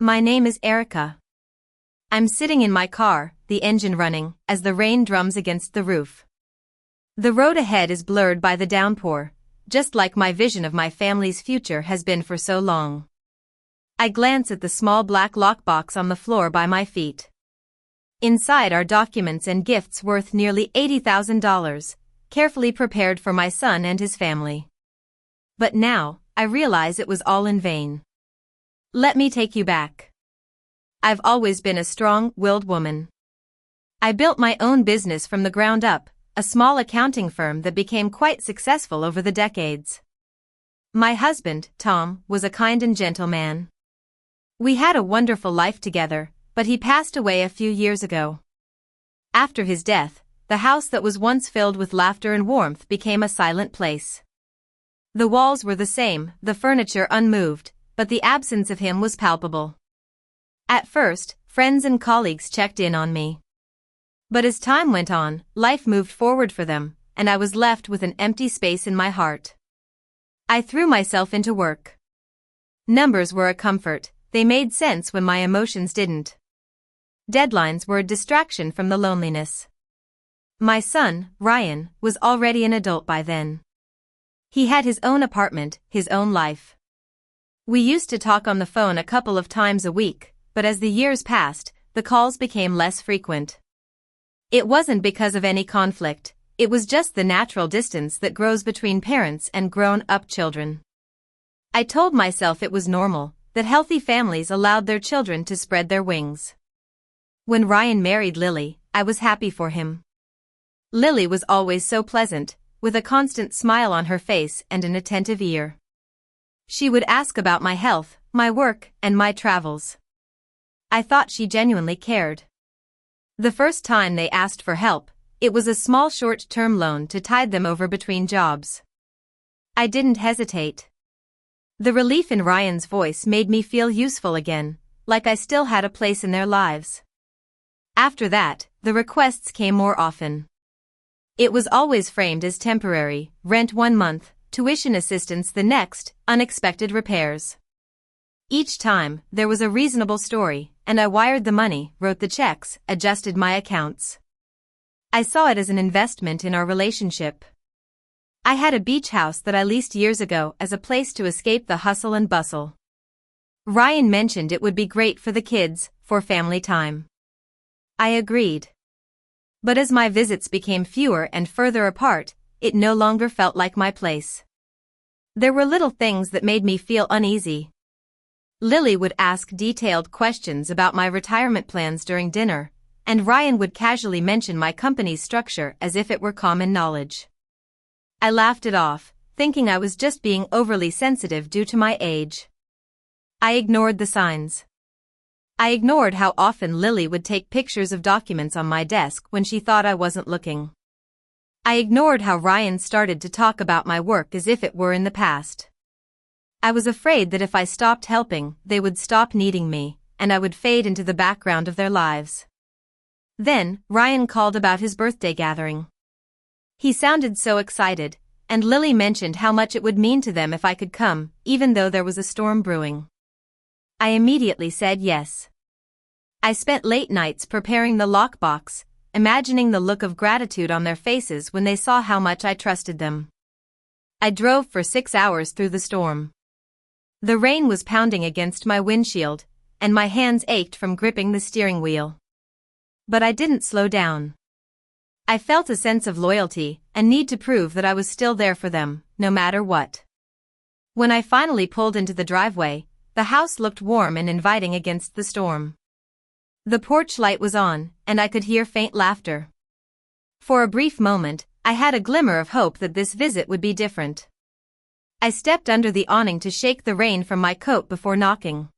My name is Erica. I'm sitting in my car, the engine running, as the rain drums against the roof. The road ahead is blurred by the downpour, just like my vision of my family's future has been for so long. I glance at the small black lockbox on the floor by my feet. Inside are documents and gifts worth nearly $80,000, carefully prepared for my son and his family. But now, I realize it was all in vain. Let me take you back. I've always been a strong-willed woman. I built my own business from the ground up, a small accounting firm that became quite successful over the decades. My husband, Tom, was a kind and gentle man. We had a wonderful life together, but he passed away a few years ago. After his death, the house that was once filled with laughter and warmth became a silent place. The walls were the same, the furniture unmoved, but the absence of him was palpable. At first, friends and colleagues checked in on me. But as time went on, life moved forward for them, and I was left with an empty space in my heart. I threw myself into work. Numbers were a comfort, they made sense when my emotions didn't. Deadlines were a distraction from the loneliness. My son, Ryan, was already an adult by then. He had his own apartment, his own life. We used to talk on the phone a couple of times a week, but as the years passed, the calls became less frequent. It wasn't because of any conflict, it was just the natural distance that grows between parents and grown-up children. I told myself it was normal, that healthy families allowed their children to spread their wings. When Ryan married Lily, I was happy for him. Lily was always so pleasant, with a constant smile on her face and an attentive ear. She would ask about my health, my work, and my travels. I thought she genuinely cared. The first time they asked for help, it was a small short-term loan to tide them over between jobs. I didn't hesitate. The relief in Ryan's voice made me feel useful again, like I still had a place in their lives. After that, the requests came more often. It was always framed as temporary, rent 1 month, tuition assistance the next, unexpected repairs. Each time, there was a reasonable story, and I wired the money, wrote the checks, adjusted my accounts. I saw it as an investment in our relationship. I had a beach house that I leased years ago as a place to escape the hustle and bustle. Ryan mentioned it would be great for the kids, for family time. I agreed. But as my visits became fewer and further apart, it no longer felt like my place. There were little things that made me feel uneasy. Lily would ask detailed questions about my retirement plans during dinner, and Ryan would casually mention my company's structure as if it were common knowledge. I laughed it off, thinking I was just being overly sensitive due to my age. I ignored the signs. I ignored how often Lily would take pictures of documents on my desk when she thought I wasn't looking. I ignored how Ryan started to talk about my work as if it were in the past. I was afraid that if I stopped helping, they would stop needing me, and I would fade into the background of their lives. Then, Ryan called about his birthday gathering. He sounded so excited, and Lily mentioned how much it would mean to them if I could come, even though there was a storm brewing. I immediately said yes. I spent late nights preparing the lockbox, imagining the look of gratitude on their faces when they saw how much I trusted them. I drove for 6 hours through the storm. The rain was pounding against my windshield, and my hands ached from gripping the steering wheel. But I didn't slow down. I felt a sense of loyalty, a need to prove that I was still there for them, no matter what. When I finally pulled into the driveway, the house looked warm and inviting against the storm. The porch light was on, and I could hear faint laughter. For a brief moment, I had a glimmer of hope that this visit would be different. I stepped under the awning to shake the rain from my coat before knocking.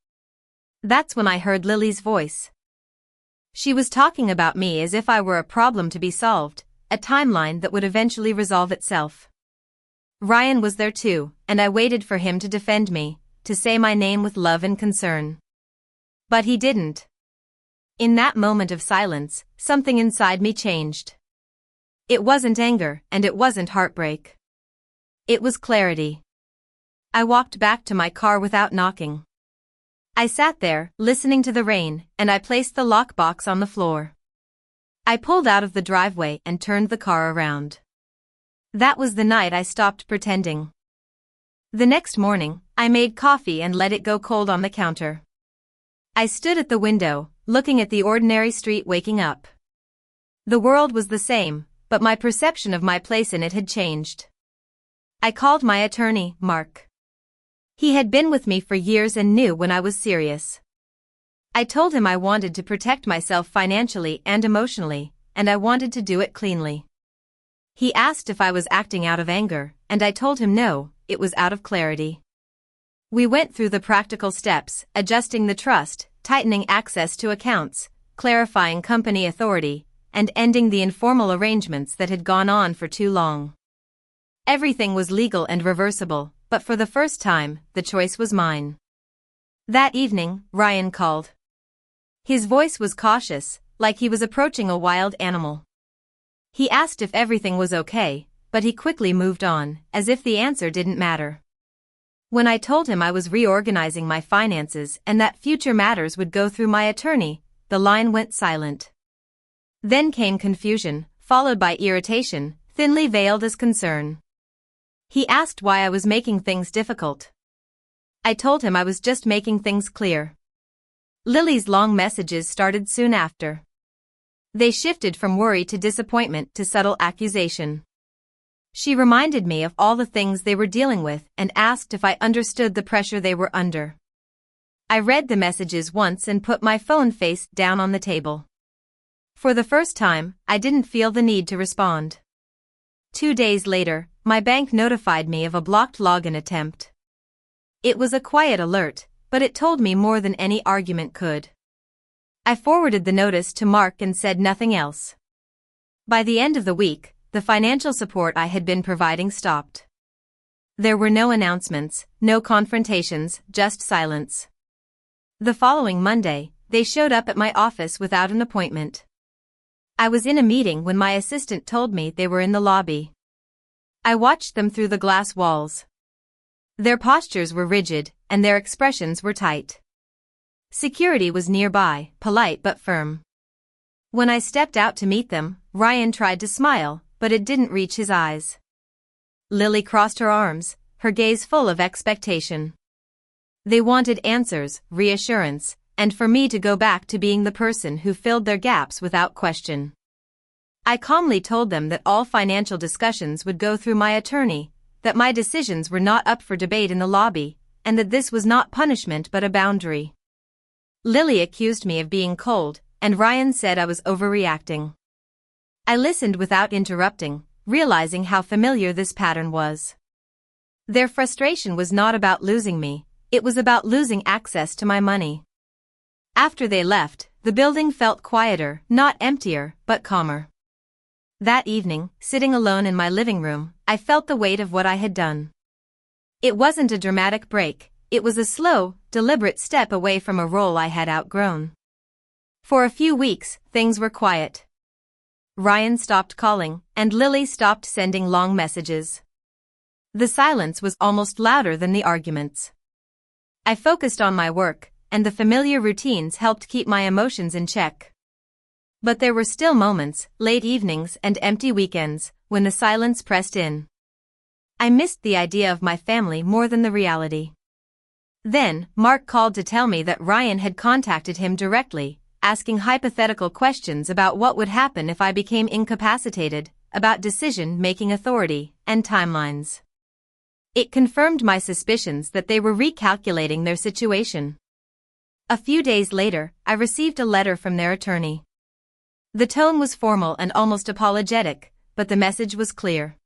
That's when I heard Lily's voice. She was talking about me as if I were a problem to be solved, a timeline that would eventually resolve itself. Ryan was there too, and I waited for him to defend me, to say my name with love and concern. But he didn't. In that moment of silence, something inside me changed. It wasn't anger, and it wasn't heartbreak. It was clarity. I walked back to my car without knocking. I sat there, listening to the rain, and I placed the lockbox on the floor. I pulled out of the driveway and turned the car around. That was the night I stopped pretending. The next morning, I made coffee and let it go cold on the counter. I stood at the window, looking at the ordinary street waking up. The world was the same, but my perception of my place in it had changed. I called my attorney, Mark. He had been with me for years and knew when I was serious. I told him I wanted to protect myself financially and emotionally, and I wanted to do it cleanly. He asked if I was acting out of anger, and I told him no, it was out of clarity. We went through the practical steps, adjusting the trust, tightening access to accounts, clarifying company authority, and ending the informal arrangements that had gone on for too long. Everything was legal and reversible, but for the first time, the choice was mine. That evening, Ryan called. His voice was cautious, like he was approaching a wild animal. He asked if everything was okay, but he quickly moved on, as if the answer didn't matter. When I told him I was reorganizing my finances and that future matters would go through my attorney, the line went silent. Then came confusion, followed by irritation, thinly veiled as concern. He asked why I was making things difficult. I told him I was just making things clear. Lily's long messages started soon after. They shifted from worry to disappointment to subtle accusation. She reminded me of all the things they were dealing with and asked if I understood the pressure they were under. I read the messages once and put my phone face down on the table. For the first time, I didn't feel the need to respond. 2 days later, my bank notified me of a blocked login attempt. It was a quiet alert, but it told me more than any argument could. I forwarded the notice to Mark and said nothing else. By the end of the week, the financial support I had been providing stopped. There were no announcements, no confrontations, just silence. The following Monday, they showed up at my office without an appointment. I was in a meeting when my assistant told me they were in the lobby. I watched them through the glass walls. Their postures were rigid, and their expressions were tight. Security was nearby, polite but firm. When I stepped out to meet them, Ryan tried to smile, but it didn't reach his eyes. Lily crossed her arms, her gaze full of expectation. They wanted answers, reassurance, and for me to go back to being the person who filled their gaps without question. I calmly told them that all financial discussions would go through my attorney, that my decisions were not up for debate in the lobby, and that this was not punishment but a boundary. Lily accused me of being cold, and Ryan said I was overreacting. I listened without interrupting, realizing how familiar this pattern was. Their frustration was not about losing me, it was about losing access to my money. After they left, the building felt quieter, not emptier, but calmer. That evening, sitting alone in my living room, I felt the weight of what I had done. It wasn't a dramatic break, it was a slow, deliberate step away from a role I had outgrown. For a few weeks, things were quiet. Ryan stopped calling, and Lily stopped sending long messages. The silence was almost louder than the arguments. I focused on my work, and the familiar routines helped keep my emotions in check. But there were still moments, late evenings and empty weekends, when the silence pressed in. I missed the idea of my family more than the reality. Then, Mark called to tell me that Ryan had contacted him directly, asking hypothetical questions about what would happen if I became incapacitated, about decision-making authority, and timelines. It confirmed my suspicions that they were recalculating their situation. A few days later, I received a letter from their attorney. The tone was formal and almost apologetic, but the message was clear.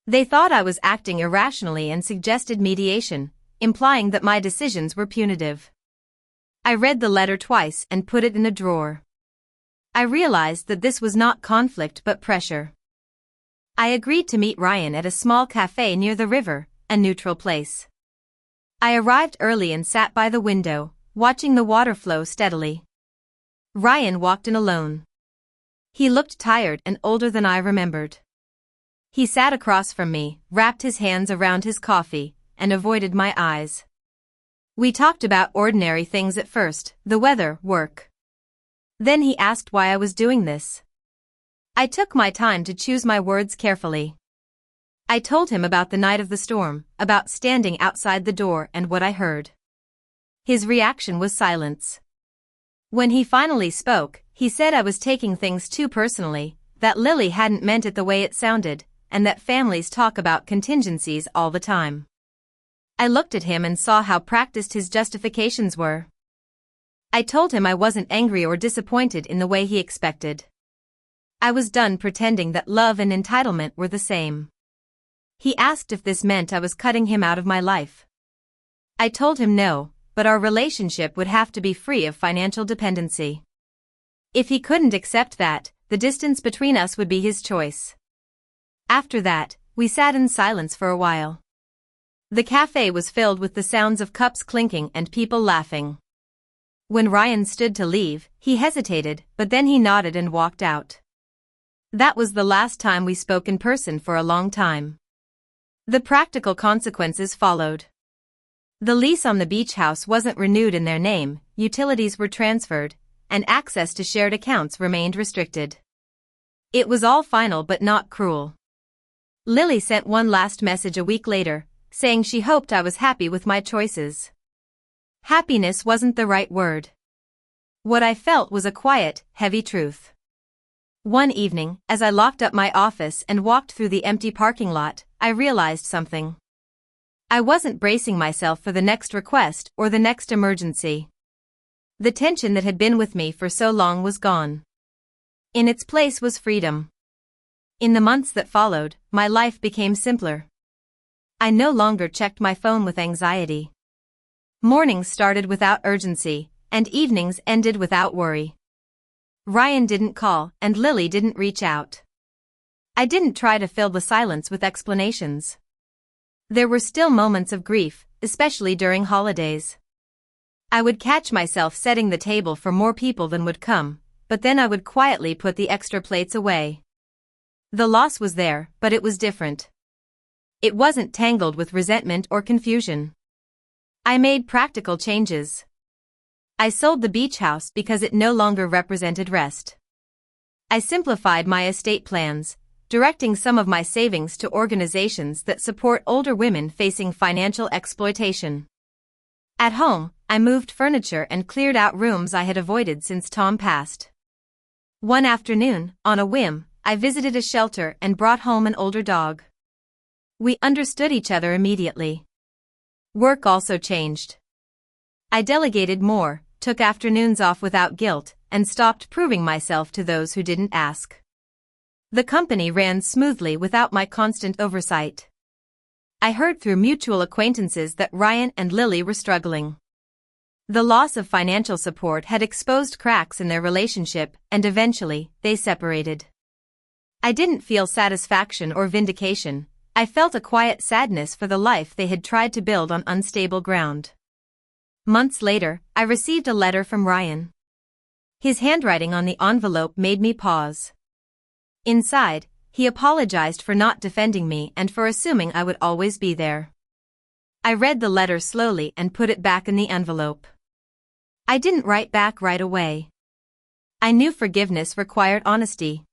They thought I was acting irrationally and suggested mediation, implying that my decisions were punitive. I read the letter twice and put it in a drawer. I realized that this was not conflict but pressure. I agreed to meet Ryan at a small cafe near the river, a neutral place. I arrived early and sat by the window, watching the water flow steadily. Ryan walked in alone. He looked tired and older than I remembered. He sat across from me, wrapped his hands around his coffee, and avoided my eyes. We talked about ordinary things at first, the weather, work. Then he asked why I was doing this. I took my time to choose my words carefully. I told him about the night of the storm, about standing outside the door and what I heard. His reaction was silence. When he finally spoke, he said I was taking things too personally, that Lily hadn't meant it the way it sounded, and that families talk about contingencies all the time. I looked at him and saw how practiced his justifications were. I told him I wasn't angry or disappointed in the way he expected. I was done pretending that love and entitlement were the same. He asked if this meant I was cutting him out of my life. I told him no, but our relationship would have to be free of financial dependency. If he couldn't accept that, the distance between us would be his choice. After that, we sat in silence for a while. The cafe was filled with the sounds of cups clinking and people laughing. When Ryan stood to leave, he hesitated, but then he nodded and walked out. That was the last time we spoke in person for a long time. The practical consequences followed. The lease on the beach house wasn't renewed in their name, utilities were transferred, and access to shared accounts remained restricted. It was all final but not cruel. Lily sent one last message a week later, saying she hoped I was happy with my choices. Happiness wasn't the right word. What I felt was a quiet, heavy truth. One evening, as I locked up my office and walked through the empty parking lot, I realized something. I wasn't bracing myself for the next request or the next emergency. The tension that had been with me for so long was gone. In its place was freedom. In the months that followed, my life became simpler. I no longer checked my phone with anxiety. Mornings started without urgency, and evenings ended without worry. Ryan didn't call, and Lily didn't reach out. I didn't try to fill the silence with explanations. There were still moments of grief, especially during holidays. I would catch myself setting the table for more people than would come, but then I would quietly put the extra plates away. The loss was there, but it was different. It wasn't tangled with resentment or confusion. I made practical changes. I sold the beach house because it no longer represented rest. I simplified my estate plans, directing some of my savings to organizations that support older women facing financial exploitation. At home, I moved furniture and cleared out rooms I had avoided since Tom passed. One afternoon, on a whim, I visited a shelter and brought home an older dog. We understood each other immediately. Work also changed. I delegated more, took afternoons off without guilt, and stopped proving myself to those who didn't ask. The company ran smoothly without my constant oversight. I heard through mutual acquaintances that Ryan and Lily were struggling. The loss of financial support had exposed cracks in their relationship, and eventually, they separated. I didn't feel satisfaction or vindication. I felt a quiet sadness for the life they had tried to build on unstable ground. Months later, I received a letter from Ryan. His handwriting on the envelope made me pause. Inside, he apologized for not defending me and for assuming I would always be there. I read the letter slowly and put it back in the envelope. I didn't write back right away. I knew forgiveness required honesty.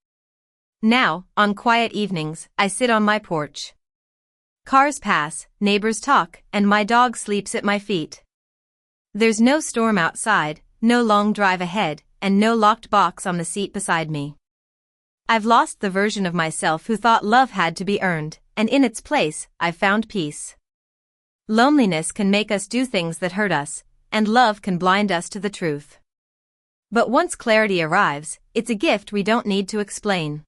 Now, on quiet evenings, I sit on my porch. Cars pass, neighbors talk, and my dog sleeps at my feet. There's no storm outside, no long drive ahead, and no locked box on the seat beside me. I've lost the version of myself who thought love had to be earned, and in its place, I've found peace. Loneliness can make us do things that hurt us, and love can blind us to the truth. But once clarity arrives, it's a gift we don't need to explain.